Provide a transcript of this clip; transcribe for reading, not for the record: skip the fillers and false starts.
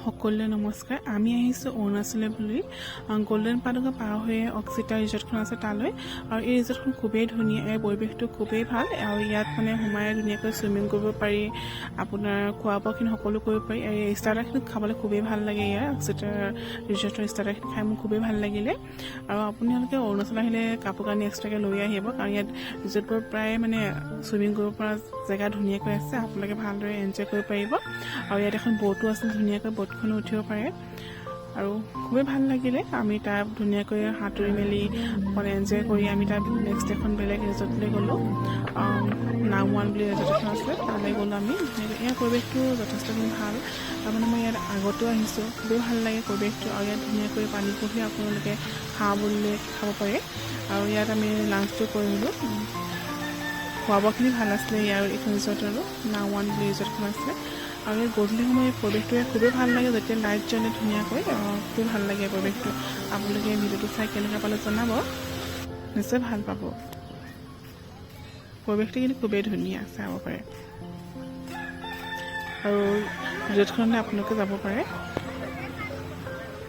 সকলোৱে নমস্কাৰ। আমি আহিছোঁ অৰুণাচলে বুলি গোল্ডেন পাদুকা পাৰ হৈ অক্সিতা ৰিজৰ্টখন আছে তালৈ। আৰু এই ৰিজৰ্টখন খুবেই ধুনীয়া, এই পৰিৱেশটো খুবেই ভাল। আৰু ইয়াত মানে সোমাই ধুনীয়াকৈ চুইমিং কৰিব পাৰি, আপোনাৰ খোৱা বোৱাখিনি সকলো কৰিব পাৰি। আৰু এই ষ্টাৰ্টাৰখিনি খাবলৈ খুবেই ভাল লাগে। ইয়াৰ অক্সিতা ৰিজৰ্টৰ ষ্টাৰ্টাৰখিনি খাই মোৰ খুবেই ভাল লাগিলে। আৰু আপোনালোকে অৰুণাচল আহিলে কাপোৰ কানি এক্সট্ৰাকৈ লৈ আহিব, কাৰণ ইয়াত ৰিজৰ্টবোৰ প্ৰায় মানে চুইমিং কৰিব পৰা জেগা ধুনীয়াকৈ আছে। আপোনালোকে ভালদৰে এনজয় কৰিব পাৰিব। আৰু ইয়াত এখন ব'টো আছে, ধুনীয়াকৈ ব'টখনো উঠিব পাৰে। আৰু খুবেই ভাল লাগিলে। আমি তাত ধুনীয়াকৈ সাঁতুৰি মেলি অকণ এনজয় কৰি আমি তাত নেক্সট এখন বেলেগ ৰিজৰ্টলৈ গ'লোঁ। নাওৱান বুলি ৰিজৰ্ট এখন আছে, তালৈ গ'লোঁ আমি। ইয়াৰ পৰিৱেশটো যথেষ্টখিনি ভাল। তাৰমানে মই ইয়াত আগতেও আহিছোঁ, খুবেই ভাল লাগে পৰিৱেশটো। আৰু ইয়াত ধুনীয়াকৈ পানী পুহি আপোনালোকে খাওঁ বুলিলে খাব পাৰে। আৰু ইয়াত আমি লাঞ্চটো কৰিলোঁ। খোৱা বোৱাখিনি ভাল আছিলে ইয়াৰ এইখন ৰিজৰ্টৰো, নাওৱান বুলি ৰিজৰ্টখন আছে। আৰু ইয়াত গধূলি সময় পৰিৱেশটোৱে খুবেই ভাল লাগে, যেতিয়া লাইট জ্বলে ধুনীয়াকৈ, খুবেই ভাল লাগে পৰিৱেশটো। আপোনালোকে ভিডিঅ'টো চাই কেনেকৈ পালে জনাব, নিশ্চয় ভাল পাব। পৰিৱেশটো কিন্তু খুবেই ধুনীয়া, চাব পাৰে। আৰু ৰিজৰ্টখনলৈ আপোনালোকে যাব পাৰে।